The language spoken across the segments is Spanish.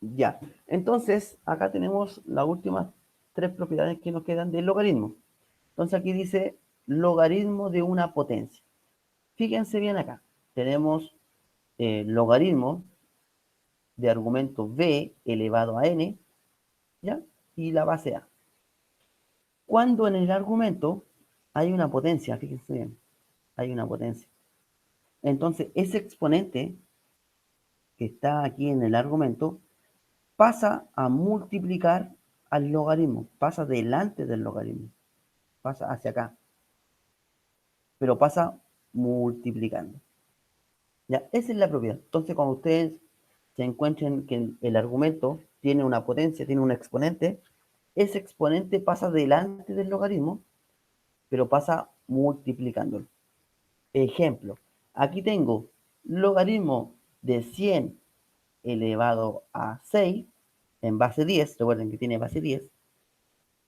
Ya, entonces acá tenemos las últimas tres propiedades que nos quedan del logaritmo. Entonces aquí dice logaritmo de una potencia. Fíjense bien acá, tenemos logaritmo de argumento b elevado a n, ¿ya? Y la base a. Cuando en el argumento hay una potencia, fíjense bien, hay una potencia. Entonces ese exponente que está aquí en el argumento pasa a multiplicar al logaritmo, pasa delante del logaritmo, pasa hacia acá, pero pasa multiplicando. ¿Ya? Esa es la propiedad. Entonces, cuando ustedes se encuentren que el argumento tiene una potencia, tiene un exponente, ese exponente pasa delante del logaritmo, pero pasa multiplicándolo. Ejemplo, aquí tengo logaritmo de 100 elevado a 6 en base 10, recuerden que tiene base 10,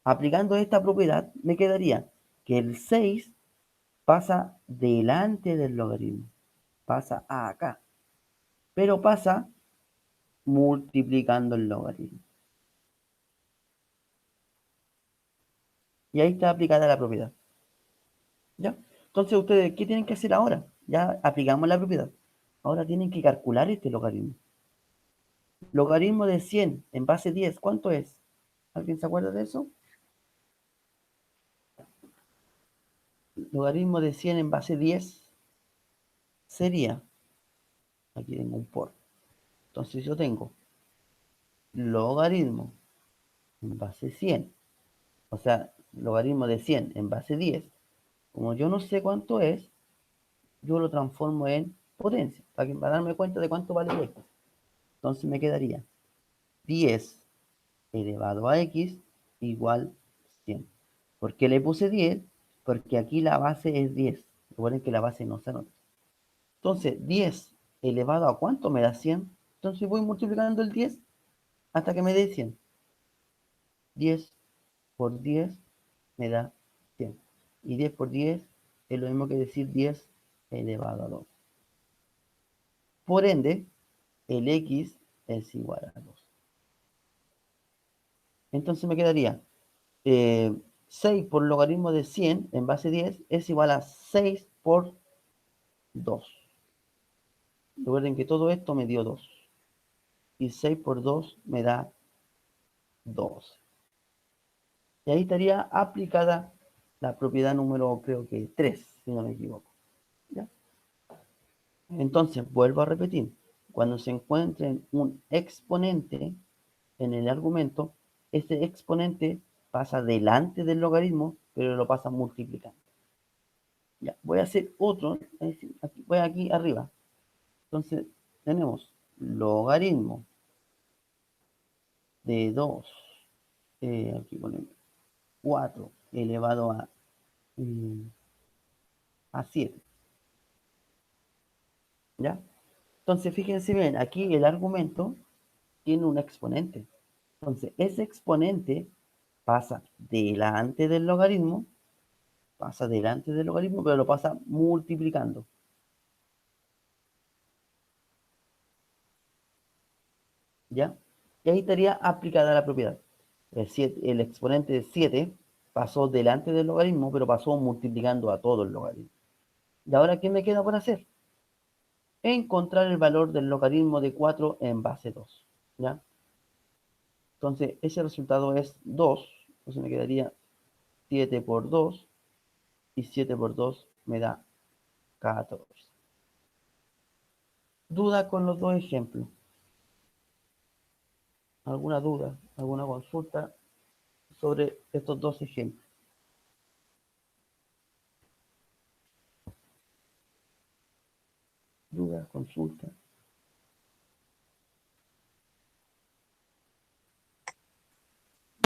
aplicando esta propiedad me quedaría que el 6 pasa delante del logaritmo, pasa acá, pero pasa multiplicando el logaritmo. Y ahí está aplicada la propiedad. ¿Ya? Entonces ustedes, ¿qué tienen que hacer ahora? Ya aplicamos la propiedad. Ahora tienen que calcular este logaritmo. Logaritmo de 100 en base 10, ¿cuánto es? ¿Alguien se acuerda de eso? Logaritmo de 100 en base 10 sería, aquí tengo un por. Entonces yo tengo logaritmo en base 100, o sea, logaritmo de 100 en base 10. Como yo no sé cuánto es, yo lo transformo en potencia, para darme cuenta de cuánto vale x. Entonces me quedaría 10 elevado a x igual 100. ¿Por qué le puse 10? Porque aquí la base es 10. Recuerden que la base no se anota. Entonces, 10 elevado a ¿cuánto me da 100? Entonces voy multiplicando el 10 hasta que me dé 100. 10 por 10 me da 100. Y 10 por 10 es lo mismo que decir 10 elevado a 2. Por ende, el x es igual a 2. Entonces me quedaría 6 por logaritmo de 100 en base 10 es igual a 6 por 2. Recuerden que todo esto me dio 2. Y 6 por 2 me da 12. Y ahí estaría aplicada la propiedad número, creo que 3, si no me equivoco. ¿Ya? Entonces, vuelvo a repetir. Cuando se encuentre un exponente en el argumento, ese exponente pasa delante del logaritmo, pero lo pasa multiplicando. Ya, voy a hacer otro, voy aquí arriba. Entonces, tenemos logaritmo de 2, aquí ponemos 4 elevado a 7. ¿Ya? Entonces, fíjense bien, aquí el argumento tiene un exponente. Entonces, ese exponente pasa delante del logaritmo, pero lo pasa multiplicando. ¿Ya? Y ahí estaría aplicada la propiedad. El exponente de 7 pasó delante del logaritmo, pero pasó multiplicando a todo el logaritmo. ¿Y ahora qué me queda por hacer? Encontrar el valor del logaritmo de 4 en base 2. ¿Ya? Entonces, ese resultado es 2. Entonces me quedaría 7 por 2. Y 7 por 2 me da 14. ¿Duda con los dos ejemplos? ¿Alguna duda? ¿Alguna consulta sobre estos dos ejemplos? ¿Duda? ¿Consulta?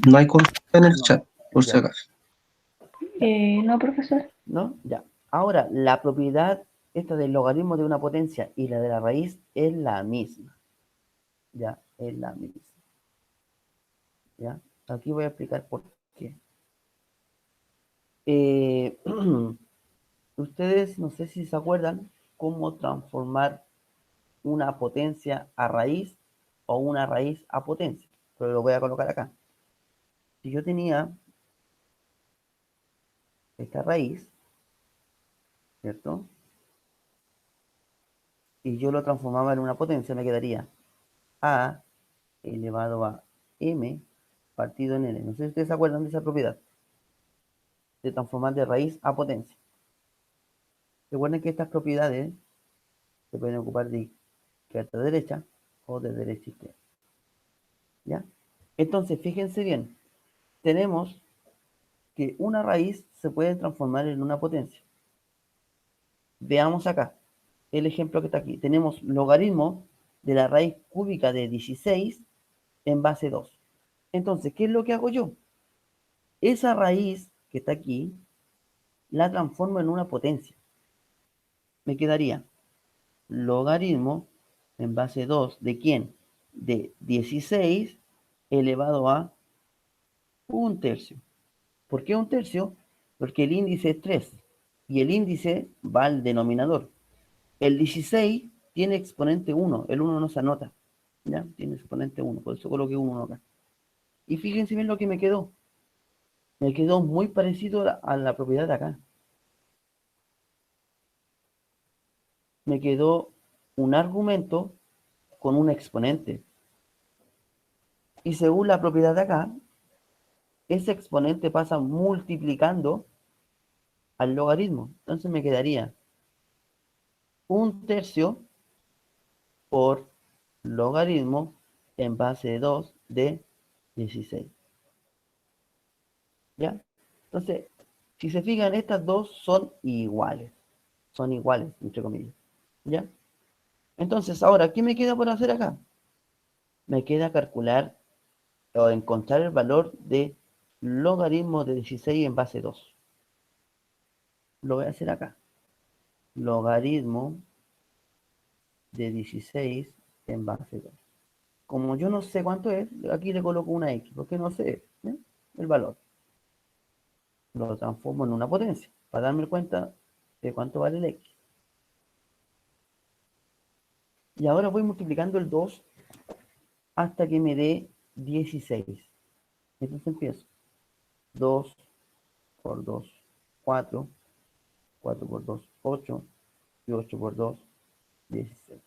No hay consulta en el No. chat, por si Ya. acaso. Ya. No, profesor. ¿No? Ya. Ahora, la propiedad esta del logaritmo de una potencia y la de la raíz es la misma. Ya, es la misma. ¿Ya? Aquí voy a explicar por qué. Ustedes, no sé si se acuerdan cómo transformar una potencia a raíz o una raíz a potencia, pero lo voy a colocar acá. Si yo tenía esta raíz, ¿cierto? Y yo lo transformaba en una potencia, me quedaría a elevado a m partido en n. No sé si ustedes se acuerdan de esa propiedad, de transformar de raíz a potencia. Recuerden que estas propiedades se pueden ocupar de izquierda a derecha o de derecha a izquierda. ¿Ya? Entonces, fíjense bien, tenemos que una raíz se puede transformar en una potencia. Veamos acá el ejemplo que está aquí. Tenemos logaritmo de la raíz cúbica de 16 en base 2. Entonces, ¿qué es lo que hago yo? Esa raíz que está aquí, la transformo en una potencia. Me quedaría logaritmo en base 2 de ¿quién? De 16 elevado a un tercio. ¿Por qué un tercio? Porque el índice es 3 y el índice va al denominador. El 16 tiene exponente 1, el 1 no se anota, ¿ya? Tiene exponente 1, por eso coloqué 1 acá. Y fíjense bien lo que me quedó. Me quedó muy parecido a la propiedad de acá. Me quedó un argumento con un exponente. Y según la propiedad de acá, ese exponente pasa multiplicando al logaritmo. Entonces me quedaría un tercio por logaritmo en base de 2 de 16. ¿Ya? Entonces, si se fijan, estas dos son iguales. Son iguales, entre comillas. ¿Ya? Entonces, ahora, ¿qué me queda por hacer acá? Me queda calcular o encontrar el valor de logaritmo de 16 en base 2. Lo voy a hacer acá. Logaritmo de 16 en base 2. Como yo no sé cuánto es, aquí le coloco una X, porque no sé el valor. Lo transformo en una potencia, para darme cuenta de cuánto vale el X. Y ahora voy multiplicando el 2 hasta que me dé 16. Entonces empiezo. 2 por 2, 4. 4 por 2, 8. Y 8 por 2, 16.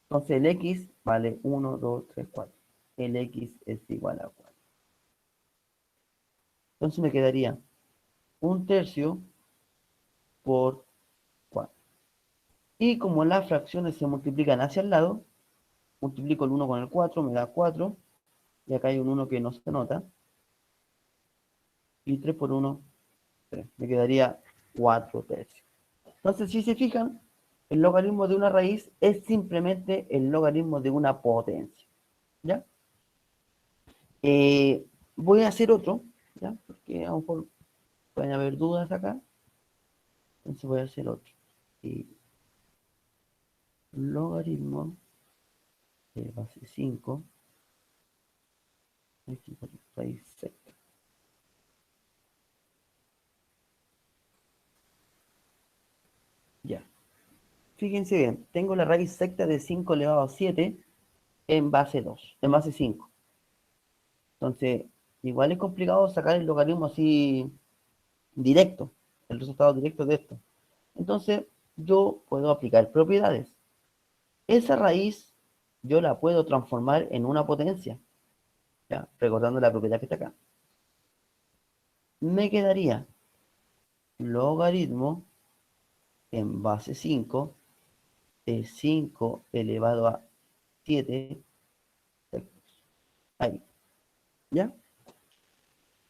Entonces el X vale 1, 2, 3, 4. El X es igual a 4. Entonces me quedaría un tercio por 4. Y como las fracciones se multiplican hacia el lado, multiplico el 1 con el 4, me da 4. Y acá hay un 1 que no se nota. Y 3 por 1, 3. Me quedaría 4 tercios. Entonces, si se fijan, el logaritmo de una raíz es simplemente el logaritmo de una potencia. ¿Ya? Voy a hacer otro, ¿ya? Porque a lo mejor pueden haber dudas acá. Entonces voy a hacer otro. Y logaritmo de base 5. Raíz secta. Ya. Fíjense bien, tengo la raíz secta de 5 elevado a 7 en base 2, en base 5. Entonces, igual es complicado sacar el logaritmo así directo, el resultado directo de esto. Entonces, yo puedo aplicar propiedades. Esa raíz yo la puedo transformar en una potencia, ¿ya? Recordando la propiedad que está acá. Me quedaría logaritmo en base 5 de 5 elevado a 7. Ahí, ¿ya?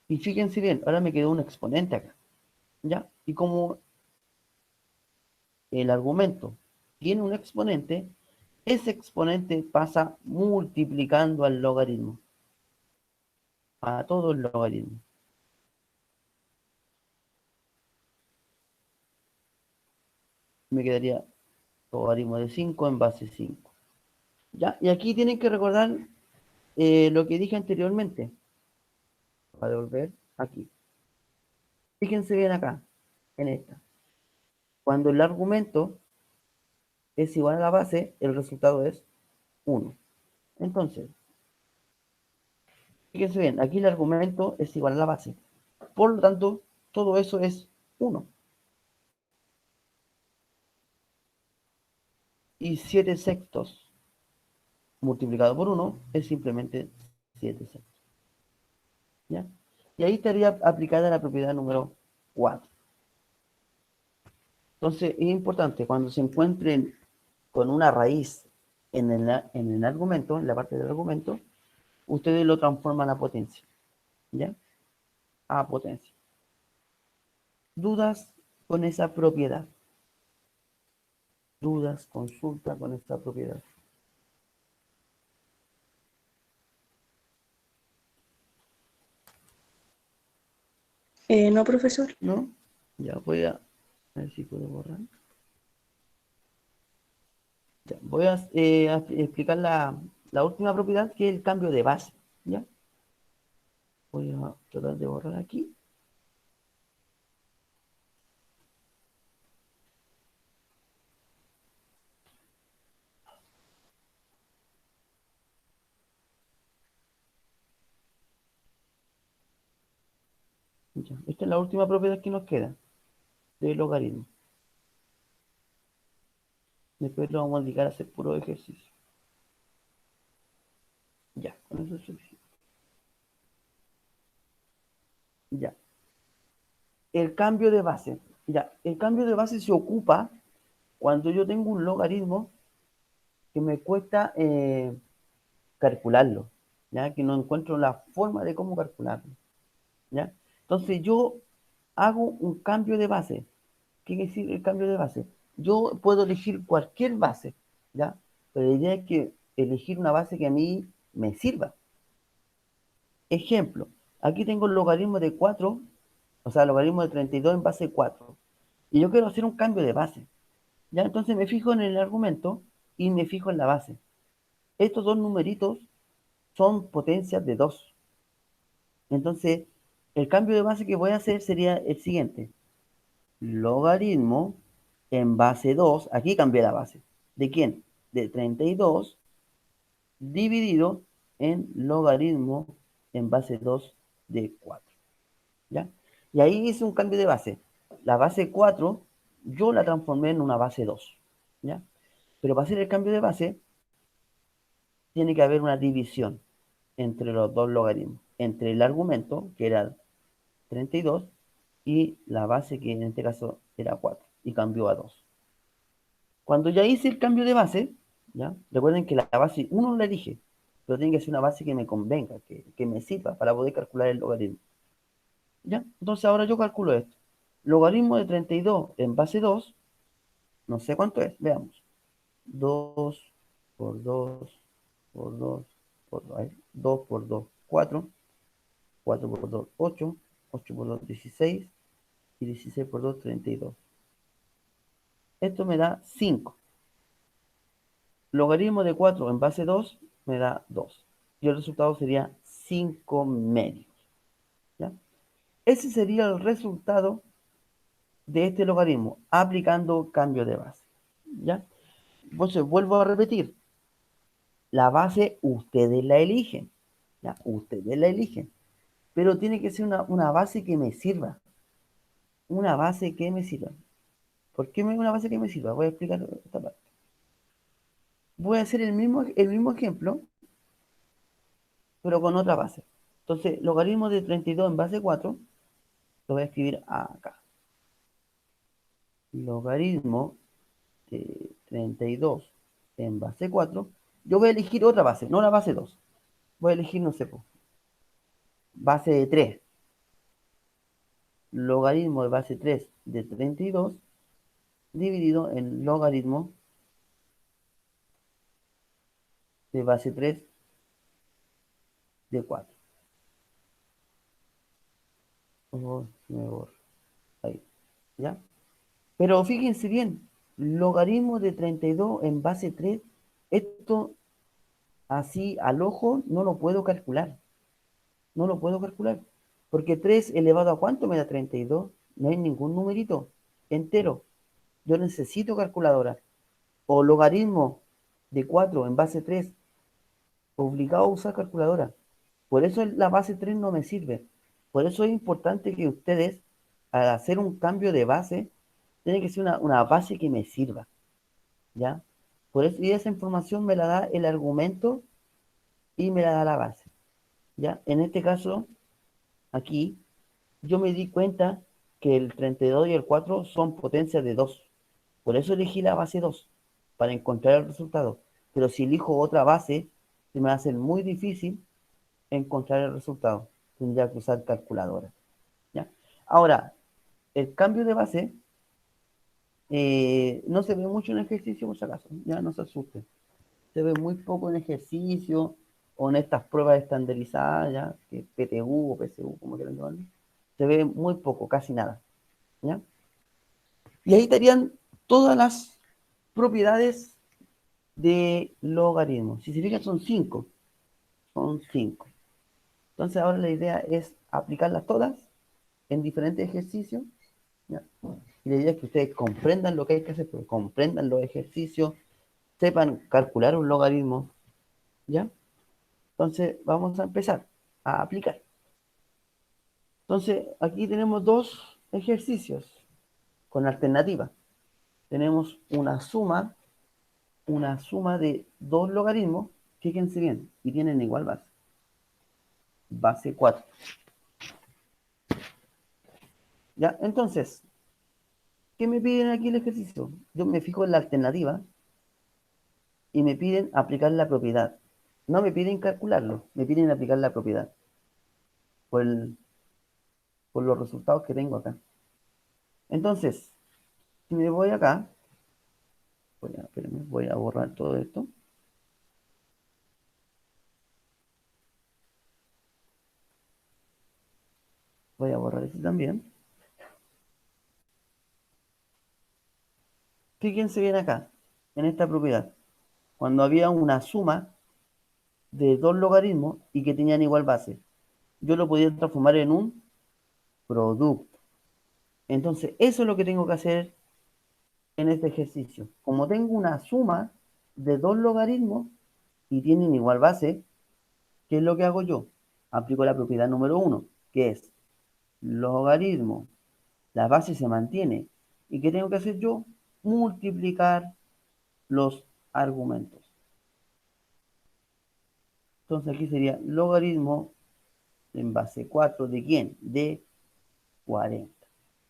Y fíjense bien, ahora me quedó un exponente acá, ¿ya? Y como el argumento tiene un exponente, ese exponente pasa multiplicando al logaritmo, a todo el logaritmo. Me quedaría logaritmo de 5 en base 5. ¿Ya? Y aquí tienen que recordar lo que dije anteriormente. Para devolver aquí. Fíjense bien acá, en esta. Cuando el argumento es igual a la base, el resultado es 1. Entonces, fíjense bien, aquí el argumento es igual a la base. Por lo tanto, todo eso es 1. Y 7 sextos multiplicado por 1 es simplemente 7 sextos. ¿Ya? Y ahí estaría aplicada la propiedad número 4. Entonces, es importante, cuando se encuentren con una raíz en el argumento, en la parte del argumento, ustedes lo transforman a potencia. ¿Ya? A potencia. ¿Dudas con esa propiedad? ¿Dudas? Consulta con esta propiedad. No, profesor. ¿No? Ya voy a ver si puedo borrar. Ya, voy a explicar la última propiedad, que es el cambio de base. ¿Ya? Voy a tratar de borrar aquí. Ya, esta es la última propiedad que nos queda del logaritmo. Después lo vamos a dedicar a hacer puro ejercicio. Ya, con eso es suficiente. Ya. El cambio de base. Ya, el cambio de base se ocupa cuando yo tengo un logaritmo que me cuesta calcularlo, ¿ya? Que no encuentro la forma de cómo calcularlo, ¿ya? Entonces yo hago un cambio de base. ¿Qué quiere decir el cambio de base? Yo puedo elegir cualquier base, ¿ya? Pero la idea es que elegir una base que a mí me sirva. Ejemplo, aquí tengo el logaritmo de 4, o sea, el logaritmo de 32 en base 4. Y yo quiero hacer un cambio de base, ¿ya? Entonces me fijo en el argumento y me fijo en la base. Estos dos numeritos son potencias de 2. Entonces, el cambio de base que voy a hacer sería el siguiente. Logaritmo en base 2, aquí cambié la base. ¿De quién? De 32 dividido en logaritmo en base 2 de 4. ¿Ya? Y ahí hice un cambio de base. La base 4 yo la transformé en una base 2. ¿Ya? Pero para hacer el cambio de base tiene que haber una división entre los dos logaritmos. Entre el argumento, que era 32, y la base, que en este caso era 4, y cambió a 2. Cuando ya hice el cambio de base, ¿ya? Recuerden que la base uno la elige, pero tiene que ser una base que me convenga, que me sirva para poder calcular el logaritmo. ¿Ya? Entonces ahora yo calculo esto. Logaritmo de 32 en base 2, no sé cuánto es, veamos. 2 por 2 por 2 por 2, 2 por 2, 4, 4 por 2, 8, 8 por 2, 16, y 16 por 2, 32. Esto me da 5. Logaritmo de 4 en base 2 me da 2. Y el resultado sería 5 medios. ¿Ya? Ese sería el resultado de este logaritmo, aplicando cambio de base. ¿Ya? Entonces, vuelvo a repetir. La base ustedes la eligen. ¿Ya? Ustedes la eligen. Pero tiene que ser una base que me sirva. Una base que me sirva. ¿Por qué una base que me sirva? Voy a explicar esta parte. Voy a hacer el mismo ejemplo, pero con otra base. Entonces, logaritmo de 32 en base 4, lo voy a escribir acá. Logaritmo de 32 en base 4. Yo voy a elegir otra base, no la base 2. Voy a elegir, no sé, base de 3. Logaritmo de base 3 de 32 dividido en logaritmo de base 3 de 4. Oh, me borro. Ahí, ¿ya? Pero fíjense bien, logaritmo de 32 en base 3, esto así al ojo no lo puedo calcular. No lo puedo calcular. Porque 3 elevado a ¿cuánto me da 32? No hay ningún numerito entero. Yo necesito calculadora. O logaritmo de 4 en base 3 obligado a usar calculadora. Por eso la base 3 no me sirve. Por eso es importante que ustedes, al hacer un cambio de base, tiene que ser una base que me sirva, ¿ya? Por eso, y esa información me la da el argumento y me la da la base, ¿ya? En este caso, aquí, yo me di cuenta que el 32 y el 4 son potencias de 2. Por eso elegí la base 2, para encontrar el resultado. Pero si elijo otra base, se me va a hacer muy difícil encontrar el resultado. Tendría que usar calculadora, ¿ya? Ahora, el cambio de base no se ve mucho en ejercicio, por si acaso, ya no se asusten. Se ve muy poco en ejercicio o en estas pruebas estandarizadas, ya, que PTU o PSU, como quieran llamarlo. Se ve muy poco, casi nada, ¿ya? Y ahí estarían todas las propiedades de logaritmos. Si se fijan, son 5. Son 5. Entonces ahora la idea es aplicarlas todas en diferentes ejercicios, ¿ya? Y la idea es que ustedes comprendan lo que hay que hacer, pero comprendan los ejercicios, sepan calcular un logaritmo, ¿ya? Entonces vamos a empezar a aplicar. Entonces aquí tenemos dos ejercicios con alternativa. Tenemos una suma de dos logaritmos, fíjense bien, y tienen igual base. Base 4. ¿Ya? Entonces, ¿qué me piden aquí el ejercicio? Yo me fijo en la alternativa y me piden aplicar la propiedad. No me piden calcularlo, me piden aplicar la propiedad por, por los resultados que tengo acá. Entonces, si me voy acá, voy a borrar todo esto. Voy a borrar esto también. Fíjense bien acá, en esta propiedad. Cuando había una suma de dos logaritmos y que tenían igual base, yo lo podía transformar en un producto. Entonces, eso es lo que tengo que hacer en este ejercicio. Como tengo una suma de dos logaritmos y tienen igual base, ¿qué es lo que hago yo? Aplico la propiedad número 1, que es logaritmo. La base se mantiene. ¿Y qué tengo que hacer yo? Multiplicar los argumentos. Entonces aquí sería logaritmo en base 4 ¿de quién? De 40.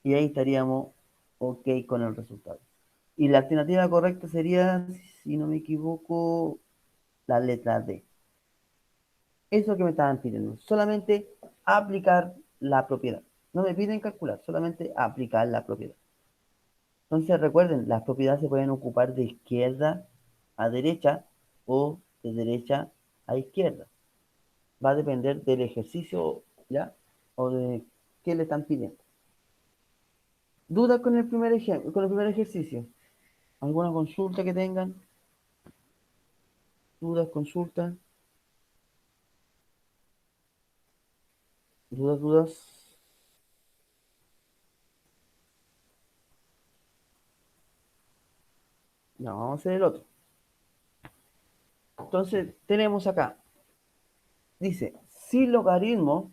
Y ahí estaríamos ok con el resultado. Y la alternativa correcta sería, si no me equivoco, la letra D. Eso que me estaban pidiendo. Solamente aplicar la propiedad. No me piden calcular, solamente aplicar la propiedad. Entonces recuerden, las propiedades se pueden ocupar de izquierda a derecha o de derecha a izquierda. Va a depender del ejercicio, ¿ya? O de qué le están pidiendo. ¿Dudas con el primer ejemplo, con el primer ejercicio? ¿Alguna consulta que tengan? ¿Dudas, consultas? ¿Dudas, dudas? Ya, vamos a hacer el otro. Entonces, tenemos acá, dice, si logaritmo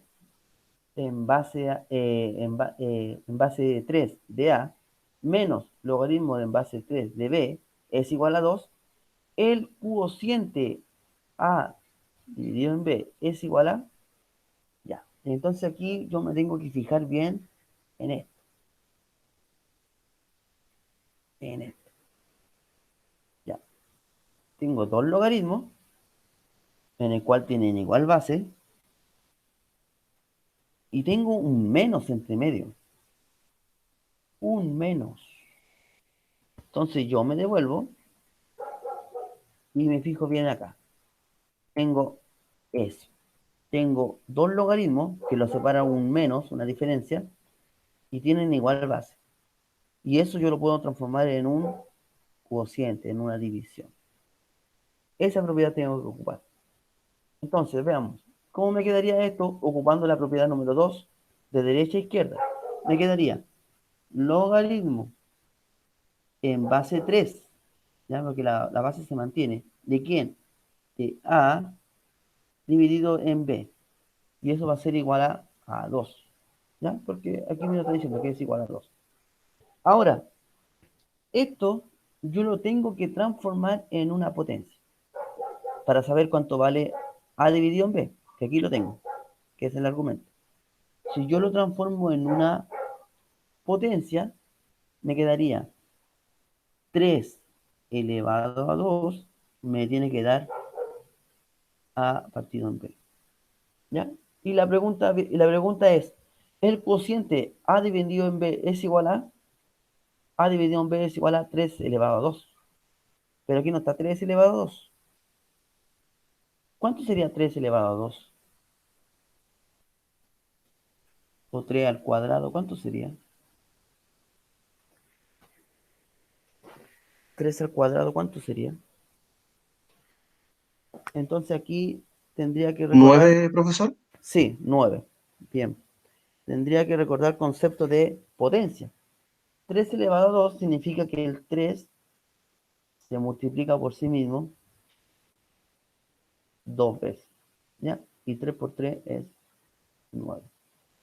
en base 3 de A menos logaritmo en base 3 de B es igual a 2, el cociente A dividido en B es igual a, ya. Entonces aquí yo me tengo que fijar bien en esto. En esto. Ya. Tengo dos logaritmos en el cual tienen igual base y tengo un menos entre medio. Un menos. Entonces yo me devuelvo y me fijo bien acá. Tengo eso. Tengo dos logaritmos que los separa un menos, una diferencia, y tienen igual base. Y eso yo lo puedo transformar en un cociente, en una división. Esa propiedad tengo que ocupar. Entonces, veamos. ¿Cómo me quedaría esto ocupando la propiedad número 2 de derecha a izquierda? Me quedaría logaritmo en base 3, ¿ya? Porque la base se mantiene. ¿De quién? De A dividido en b. Y eso va a ser igual a 2. ¿Ya? Porque aquí me lo está diciendo que es igual a 2. Ahora, esto yo lo tengo que transformar en una potencia para saber cuánto vale a dividido en b, que aquí lo tengo, que es el argumento. Si yo lo transformo en una potencia, me quedaría 3 elevado a 2, me tiene que dar a partido en b. ¿Ya? Y la pregunta es, ¿el cociente a dividido en b es igual a dividido en b es igual a 3 elevado a 2? Pero aquí no está 3 elevado a 2. ¿Cuánto sería 3 elevado a 2? O 3 al cuadrado, ¿cuánto sería? 3 al cuadrado, ¿cuánto sería? Entonces aquí tendría que recordar... 9, profesor. Sí, 9. Bien. Tendría que recordar el concepto de potencia. 3 elevado a 2 significa que el 3 se multiplica por sí mismo 2 veces. ¿Ya? Y 3 por 3 es 9.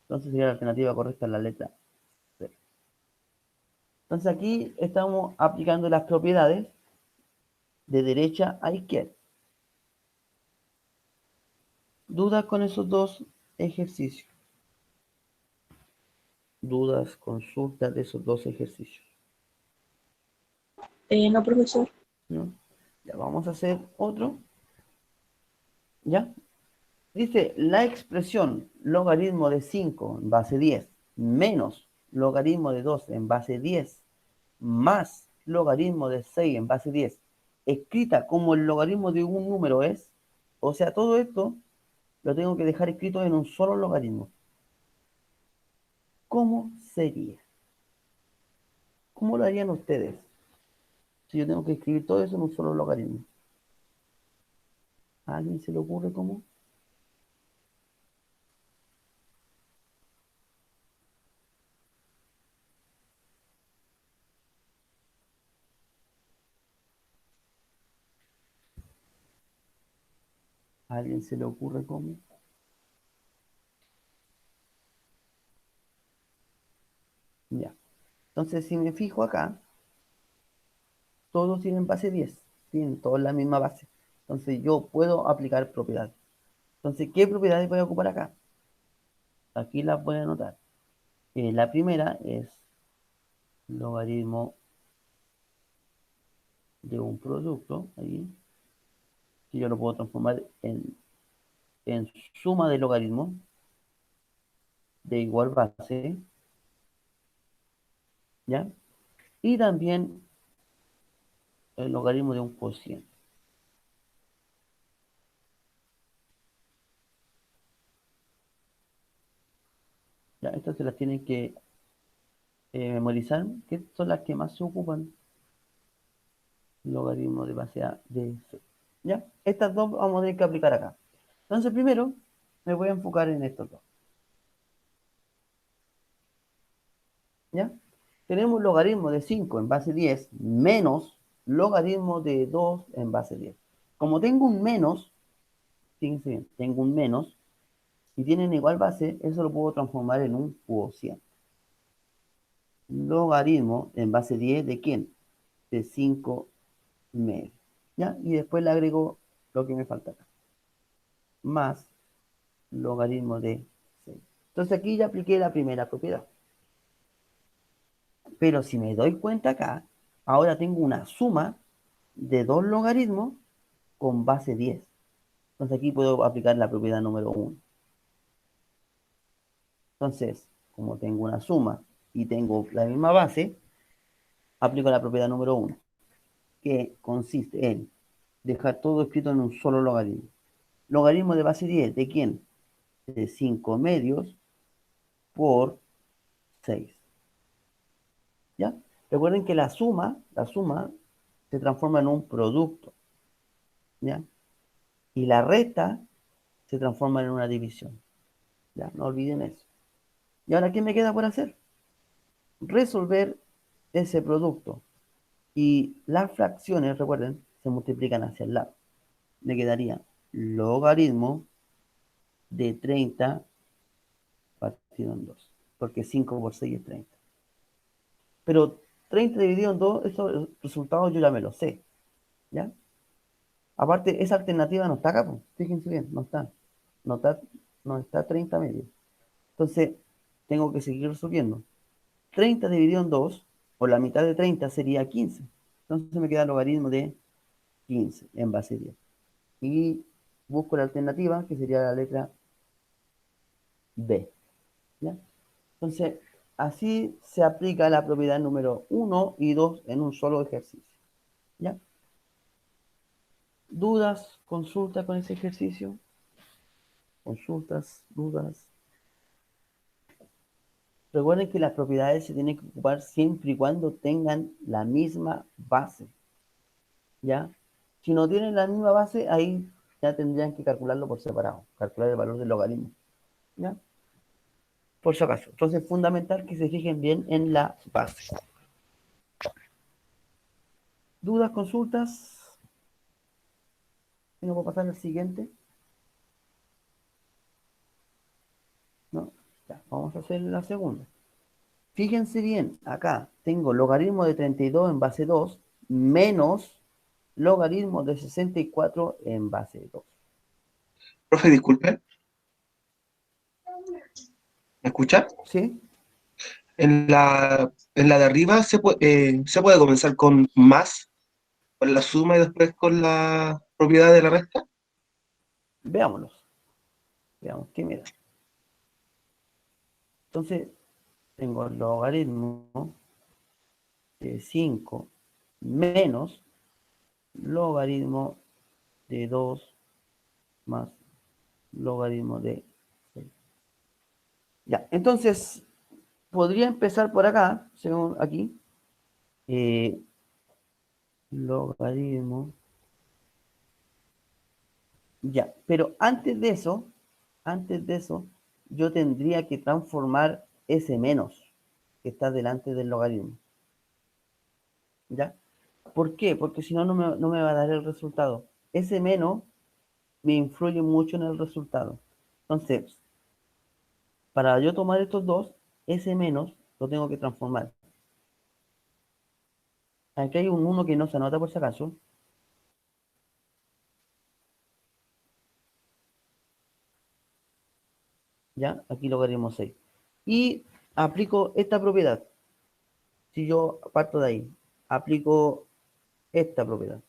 Entonces sería la alternativa correcta en la letra C. Entonces aquí estamos aplicando las propiedades de derecha a izquierda. ¿Dudas con esos dos ejercicios? ¿Dudas, consultas de esos dos ejercicios? No, profesor. ¿No? Ya vamos a hacer otro. ¿Ya? Dice, la expresión logaritmo de 5 en base 10 menos logaritmo de 2 en base 10 más logaritmo de 6 en base 10 escrita como el logaritmo de un número es, o sea, todo esto lo tengo que dejar escrito en un solo logaritmo. ¿Cómo sería? ¿Cómo lo harían ustedes si yo tengo que escribir todo eso en un solo logaritmo? ¿A alguien se le ocurre cómo? ¿A alguien se le ocurre cómo? Ya. Entonces, si me fijo acá, todos tienen base 10, tienen todos la misma base. Entonces, yo puedo aplicar propiedades. Entonces, ¿qué propiedades voy a ocupar acá? Aquí las voy a anotar. La primera es logaritmo de un producto, ahí, que yo lo puedo transformar en suma de logaritmos de igual base, ¿ya? Y también el logaritmo de un cociente. ¿Ya? Estas se las tienen que memorizar, que son las que más se ocupan. Logaritmo de base A de C. ¿Ya? Estas dos vamos a tener que aplicar acá. Entonces, primero me voy a enfocar en estos dos. ¿Ya? Tenemos logaritmo de 5 en base 10 menos logaritmo de 2 en base 10. Como tengo un menos, fíjense bien, tengo un menos, y tienen igual base, eso lo puedo transformar en un cociente. Logaritmo en base 10 ¿de quién? De 5 medios. ¿Ya? Y después le agrego lo que me falta acá. Más logaritmo de 6. Entonces aquí ya apliqué la primera propiedad. Pero si me doy cuenta acá, ahora tengo una suma de dos logaritmos con base 10. Entonces aquí puedo aplicar la propiedad número 1. Entonces, como tengo una suma y tengo la misma base, aplico la propiedad número 1, que consiste en dejar todo escrito en un solo logaritmo. Logaritmo de base 10, ¿de quién? De 5 medios por 6. ¿Ya? Recuerden que la suma se transforma en un producto. ¿Ya? Y la resta se transforma en una división. ¿Ya? No olviden eso. ¿Y ahora qué me queda por hacer? Resolver ese producto. Y las fracciones, recuerden, se multiplican hacia el lado. Me quedaría logaritmo de 30 partido en 2. Porque 5 por 6 es 30. Pero 30 dividido en 2, esos resultados yo ya me los sé. ¿Ya? Aparte, esa alternativa no está acá, pues. Fíjense bien, no está. No está, no está 30 medio. Entonces, tengo que seguir resolviendo. 30 dividido en 2, o la mitad de 30 sería 15. Entonces me queda el logaritmo de 15 en base 10. Y busco la alternativa, que sería la letra B. ¿Ya? Entonces, así se aplica la propiedad número 1 y 2 en un solo ejercicio. ¿Ya? ¿Dudas? ¿Consulta con ese ejercicio? ¿Consultas? ¿Dudas? Recuerden que las propiedades se tienen que ocupar siempre y cuando tengan la misma base. ¿Ya? Si no tienen la misma base, ahí ya tendrían que calcularlo por separado, calcular el valor del logaritmo. ¿Ya? Por si acaso. Entonces es fundamental que se fijen bien en la base. ¿Dudas, consultas? ¿Y no puedo pasar al siguiente? ¿No? Ya, vamos a hacer la segunda. Fíjense bien, acá tengo logaritmo de 32 en base 2 menos logaritmo de 64 en base 2. Profe, disculpe, ¿me escucha? ¿Sí? En la de arriba se puede comenzar con más, con la suma y después con la propiedad de la resta. Veámoslos. Veamos qué me da. Entonces, tengo el logaritmo de 5 menos logaritmo de 2 más logaritmo de 6. Ya, entonces, podría empezar por acá, según aquí, logaritmo, ya, pero antes de eso, yo tendría que transformar ese menos que está delante del logaritmo, ¿ya? ¿Por qué? Porque si no, no me va a dar el resultado. Ese menos me influye mucho en el resultado. Entonces, para yo tomar estos dos, ese menos lo tengo que transformar. Aquí hay un 1 que no se anota por si acaso. ¿Ya? Aquí logaritmo 6. Y aplico esta propiedad. Si yo parto de ahí, aplico esta propiedad.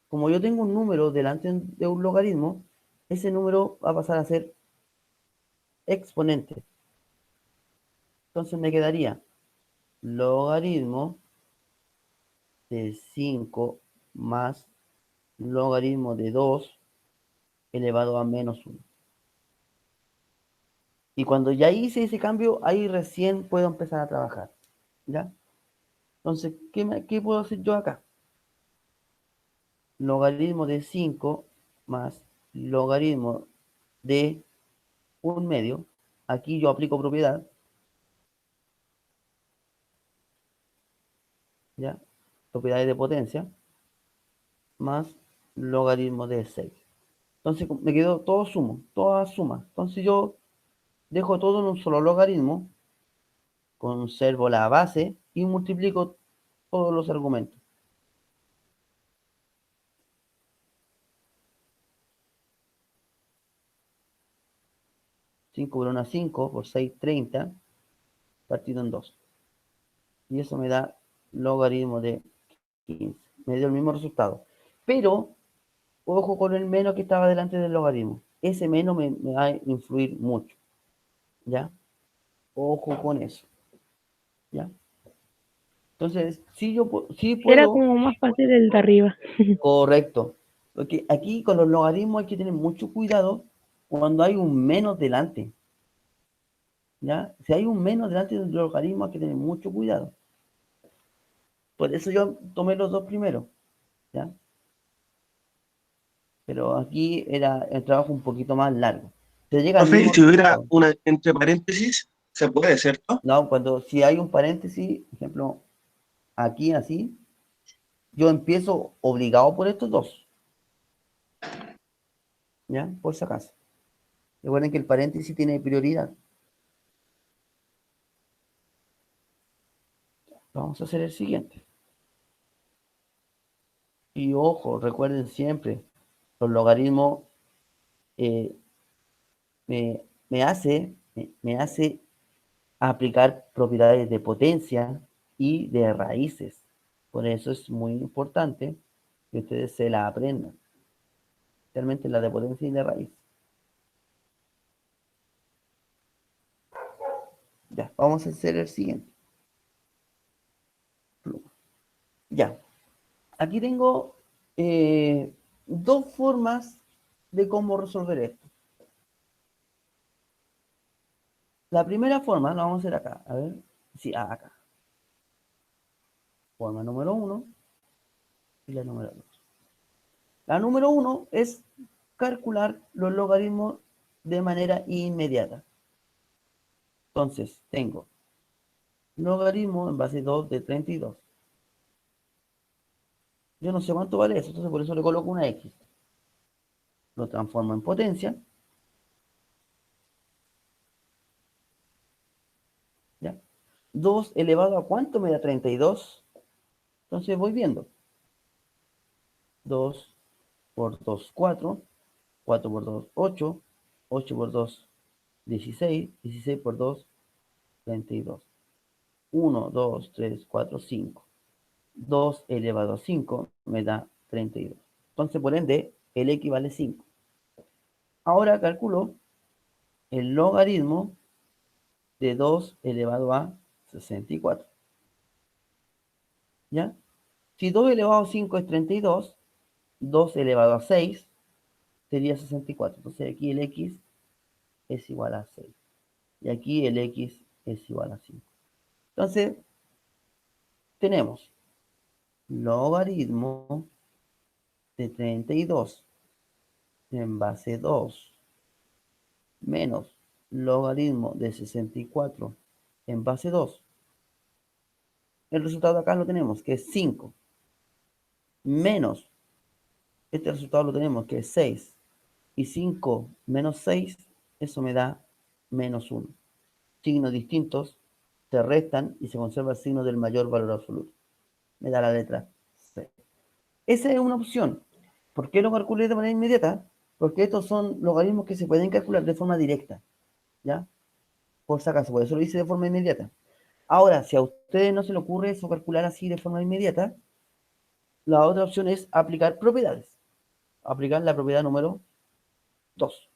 Como yo tengo un número delante de un logaritmo, ese número va a pasar a ser exponente. Entonces me quedaría logaritmo de 5 más logaritmo de 2 elevado a menos 1. Y cuando ya hice ese cambio, ahí recién puedo empezar a trabajar. ¿Ya? Entonces, ¿qué puedo hacer yo acá? Logaritmo de 5 más logaritmo de 1/2. Aquí yo aplico propiedad. ¿Ya? Propiedades de potencia. Más logaritmo de 6. Entonces me quedó todo sumo, toda suma. Entonces yo dejo todo en un solo logaritmo, conservo la base y multiplico todos los argumentos. 5 por 1, 5, por 6, 30, partido en 2. Y eso me da logaritmo de 15. Me dio el mismo resultado. Pero, ojo con el menos que estaba delante del logaritmo. Ese menos me va a influir mucho. ¿Ya? Ojo con eso. ¿Ya? Entonces, sí Era puedo, como más fácil el de arriba. correcto. Porque aquí con los logaritmos hay que tener mucho cuidado cuando hay un menos delante. ¿Ya? Si hay un menos delante del logaritmo hay que tener mucho cuidado. Por eso yo tomé los dos primeros. ¿Ya? Pero aquí era el trabajo un poquito más largo. Se llega al Profe, y mismo si hubiera resultado. una entre paréntesis, se puede, ¿cierto? No, si hay un paréntesis, por ejemplo, aquí así, yo empiezo obligado por estos dos. ¿Ya? Por si acaso. Recuerden que el paréntesis tiene prioridad. Vamos a hacer el siguiente. Y ojo, recuerden siempre, los logaritmos me hace aplicar propiedades de potencia y de raíces. Por eso es muy importante que ustedes se la aprendan, especialmente la de potencia y de raíz. Ya, vamos a hacer el siguiente. Ya, aquí tengo dos formas de cómo resolver esto. La primera forma la vamos a hacer acá. A ver, sí, acá. Forma número 1 y la número 2. La número 1 es calcular los logaritmos de manera inmediata. Entonces, tengo logaritmo en base 2 de 32. Yo no sé cuánto vale eso, entonces por eso le coloco una X. Lo transformo en potencia. ¿Ya? 2 elevado a ¿cuánto me da 32? Entonces voy viendo. 2 por 2, 4. 4 por 2, 8. 8 por 2, 16. 16 por 2, 32. 1, 2, 3, 4, 5. 2 elevado a 5 me da 32. Entonces, por ende, el X vale 5. Ahora calculo el logaritmo de 2 elevado a 64. ¿Ya? Si 2 elevado a 5 es 32, 2 elevado a 6 sería 64. Entonces aquí el X es igual a 6. Y aquí el X es igual a 5. Entonces, tenemos logaritmo de 32 en base 2 menos logaritmo de 64 en base 2. El resultado de acá lo tenemos, que es 5. Menos, este resultado lo tenemos, que es 6. Y 5 menos 6, eso me da menos 1. Signos distintos se restan y se conserva el signo del mayor valor absoluto. Me da la letra C. Esa es una opción. ¿Por qué lo calculé de manera inmediata? Porque estos son logaritmos que se pueden calcular de forma directa. ¿Ya? Por si acaso, por eso lo hice de forma inmediata. Ahora, si a ustedes no se le ocurre eso calcular así de forma inmediata, la otra opción es aplicar propiedades. Aplicar la propiedad número 2.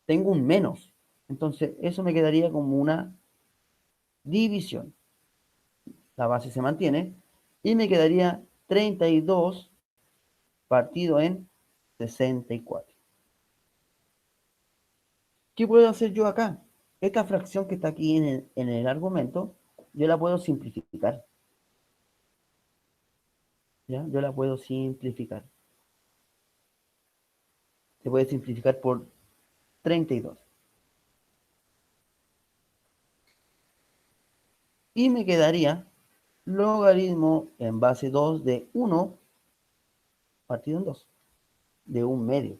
Tengo un menos. Entonces, eso me quedaría como una división. La base se mantiene. Y me quedaría 32 partido en 64. ¿Qué puedo hacer yo acá? Esta fracción que está aquí en el argumento, yo la puedo simplificar. ¿Ya? Yo la puedo simplificar. Se puede simplificar por 32. Y me quedaría logaritmo en base 2 de 1 partido en 2. De 1/2.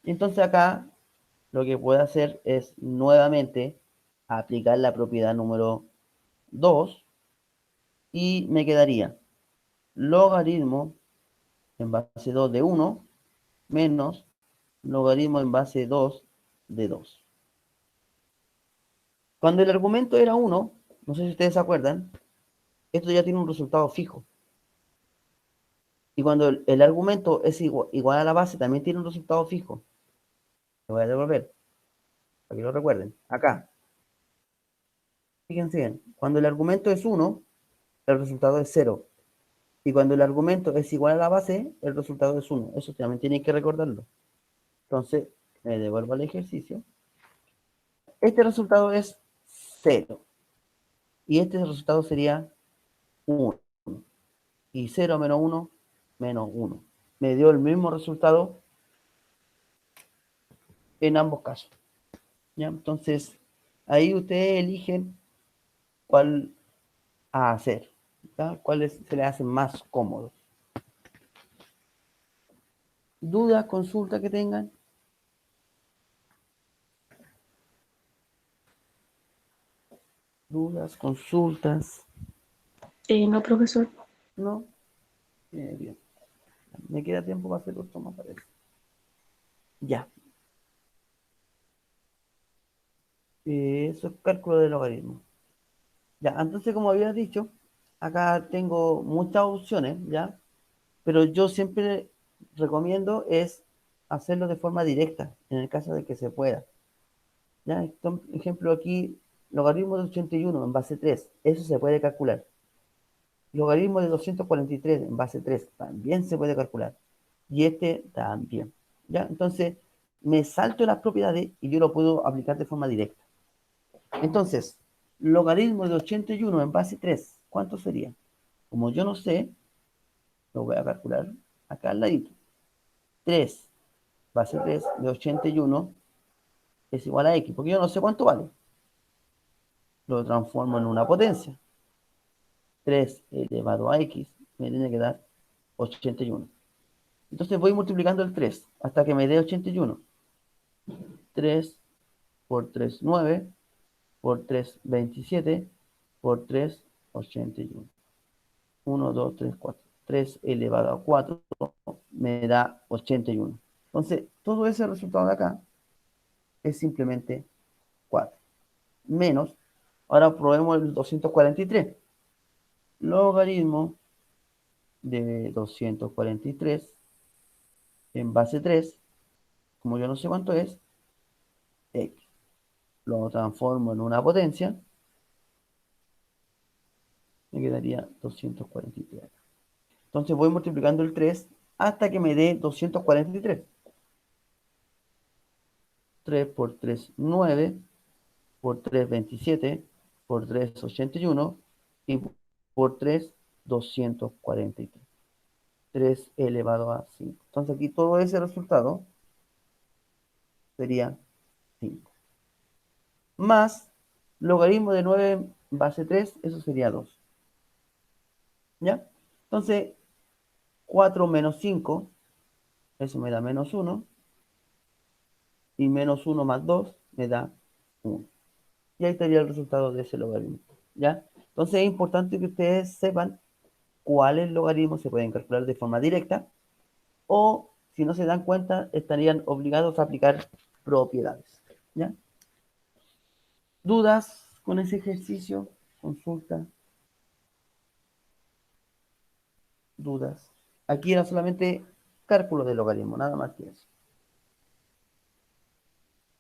Entonces acá lo que puedo hacer es nuevamente aplicar la propiedad número 2 y me quedaría logaritmo en base 2 de 1 menos logaritmo en base 2 de 2. Cuando el argumento era 1, no sé si ustedes se acuerdan, esto ya tiene un resultado fijo. Y cuando el argumento es igual a la base, también tiene un resultado fijo. Lo voy a devolver, para que lo recuerden. Acá. Fíjense bien, cuando el argumento es 1, el resultado es 0. Y cuando el argumento es igual a la base, el resultado es 1. Eso también tienen que recordarlo. Entonces, me devuelvo al ejercicio. Este resultado es 0. Y este resultado sería 1. Y 0 menos 1, menos 1. Me dio el mismo resultado en ambos casos. ¿Ya? Entonces, ahí ustedes eligen cuál a hacer. ¿Ya? ¿Cuáles se les hacen más cómodos? ¿Dudas, consultas que tengan? ¿Dudas, consultas? No, profesor. ¿No? Bien. Me queda tiempo para hacer otro más, parece. Ya. Eso es cálculo de logaritmo. Ya, entonces como había dicho, acá tengo muchas opciones, ¿ya? Pero yo siempre recomiendo es hacerlo de forma directa, en el caso de que se pueda. ¿Ya? Ejemplo aquí, logaritmo de 81 en base 3, eso se puede calcular. Logaritmo de 243 en base 3 también se puede calcular. Y este también. ¿Ya? Entonces, me salto las propiedades y yo lo puedo aplicar de forma directa. Entonces, logaritmo de 81 en base 3, ¿cuánto sería? Como yo no sé, lo voy a calcular acá al ladito. 3 base 3 de 81 es igual a x, porque yo no sé cuánto vale. Lo transformo en una potencia. 3 elevado a x me tiene que dar 81. Entonces voy multiplicando el 3 hasta que me dé 81. 3 por 3, 9, por 3, 27, por 3, 81. 1, 2, 3, 4. 3 elevado a 4 me da 81. Entonces, todo ese resultado de acá es simplemente 4. Menos, ahora probemos el 243. Logaritmo de 243 en base 3, como yo no sé cuánto es, x. Lo transformo en una potencia, me quedaría 243. Entonces voy multiplicando el 3 hasta que me dé 243. 3 por 3, 9, por 3, 27, por 3, 81 y por 3, 243. 3 elevado a 5. Entonces aquí todo ese resultado sería 5. Más logaritmo de 9 en base 3, eso sería 2. ¿Ya? Entonces, 4 menos 5, eso me da menos 1. Y menos 1 más 2 me da 1. Y ahí estaría el resultado de ese logaritmo. ¿Ya? Entonces es importante que ustedes sepan cuáles logaritmos se pueden calcular de forma directa o, si no se dan cuenta, estarían obligados a aplicar propiedades. ¿Ya? ¿Dudas con ese ejercicio? Consulta. ¿Dudas? Aquí era solamente cálculo de logaritmo, nada más que eso.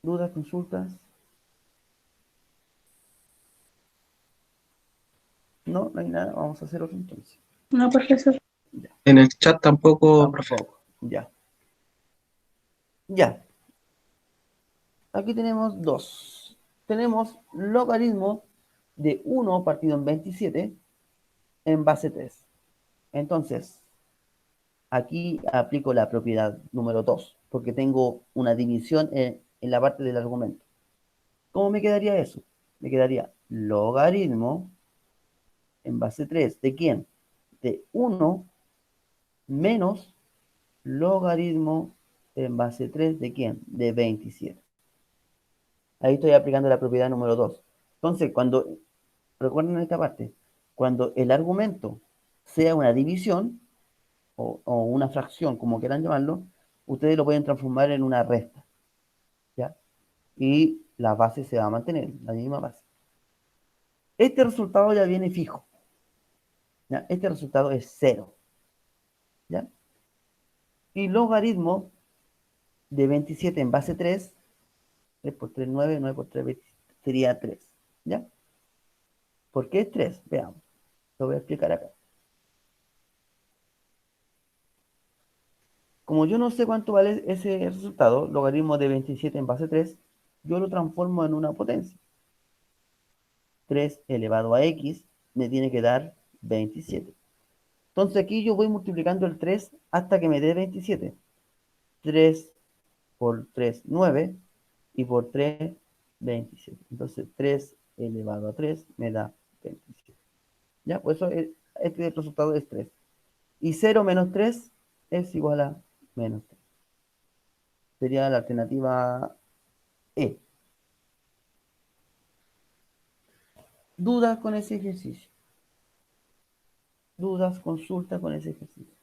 ¿Dudas, consultas? No, no hay nada. Vamos a hacer otro entonces. No, profesor. Ya. En el chat tampoco, profe. Tampoco. Ya. Ya. Aquí tenemos dos. Tenemos logaritmo de 1 partido en 27 en base 3. Entonces, aquí aplico la propiedad número 2, porque tengo una división en la parte del argumento. ¿Cómo me quedaría eso? Me quedaría logaritmo en base 3. ¿De quién? De 1 menos logaritmo en base 3. ¿De quién? De 27. Ahí estoy aplicando la propiedad número 2. Entonces, recuerden esta parte, cuando el argumento sea una división o una fracción, como quieran llamarlo, ustedes lo pueden transformar en una resta, ¿ya? Y la base se va a mantener, la misma base. Este resultado ya viene fijo, ¿ya? Este resultado es 0, ¿ya? Y logaritmo de 27 en base 3, 3 por 3, 9, 9 por 3, 20, sería 3, ¿ya? ¿Por qué es 3? Veamos, lo voy a explicar acá. Como yo no sé cuánto vale ese resultado, logaritmo de 27 en base 3, yo lo transformo en una potencia. 3 elevado a x me tiene que dar 27. Entonces aquí yo voy multiplicando el 3 hasta que me dé 27. 3 por 3, 9, y por 3, 27. Entonces 3 elevado a 3 me da 27. ¿Ya? Pues eso este resultado es 3. Y 0 menos 3 es igual a menos 3. Sería la alternativa E. ¿Dudas con ese ejercicio? ¿Dudas, consultas con ese ejercicio?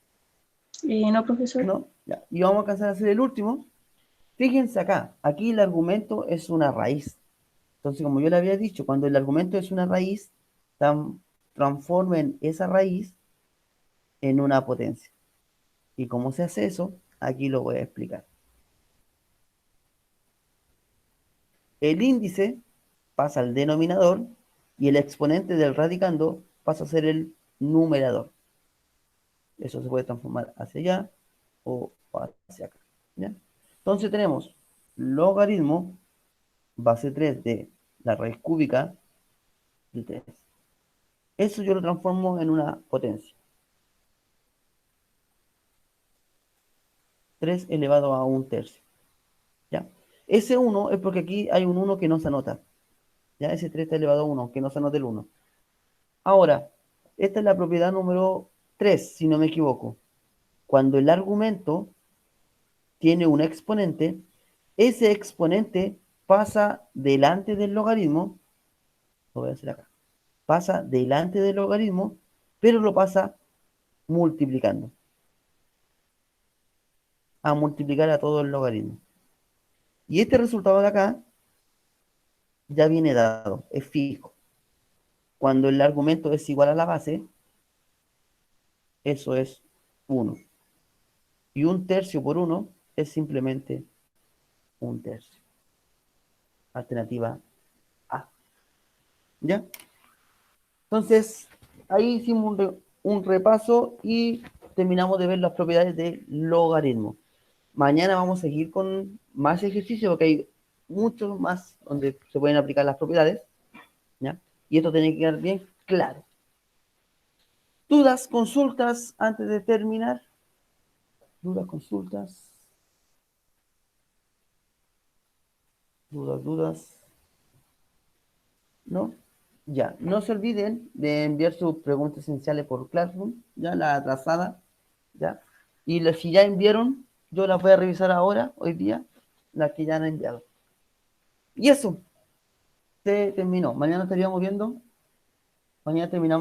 No, profesor. ¿No? Ya. Y vamos a alcanzar a hacer el último. Fíjense acá, aquí el argumento es una raíz. Entonces, como yo le había dicho, cuando el argumento es una raíz, transformen esa raíz en una potencia. ¿Y cómo se hace eso? Aquí lo voy a explicar. El índice pasa al denominador y el exponente del radicando pasa a ser el numerador. Eso se puede transformar hacia allá o hacia acá. ¿Ya? Entonces tenemos logaritmo base 3 de la raíz cúbica de 3. Eso yo lo transformo en una potencia. 3 elevado a un tercio. ¿Ya? Ese 1 es porque aquí hay un 1 que no se anota. ¿Ya? Ese 3 está elevado a 1, que no se anota el 1. Ahora, esta es la propiedad número 3, si no me equivoco. Cuando el argumento tiene un exponente, ese exponente pasa delante del logaritmo, lo voy a hacer acá, pasa delante del logaritmo, pero lo pasa multiplicando, a multiplicar a todo el logaritmo. Y este resultado de acá ya viene dado, es fijo. Cuando el argumento es igual a la base, eso es 1. Y un tercio por 1 es simplemente un tercio. Alternativa A. ¿Ya? Entonces, ahí hicimos un repaso y terminamos de ver las propiedades del logaritmo. Mañana vamos a seguir con más ejercicios porque hay muchos más donde se pueden aplicar las propiedades. ¿Ya? Y esto tiene que quedar bien claro. ¿Dudas, consultas antes de terminar? ¿Dudas, consultas? ¿Dudas? ¿No? Ya, no se olviden de enviar sus preguntas esenciales por Classroom, ya la atrasada, ya. Y si ya enviaron, yo las voy a revisar ahora, hoy día, las que ya han enviado. Y eso, se terminó. Mañana estaríamos viendo, mañana terminamos.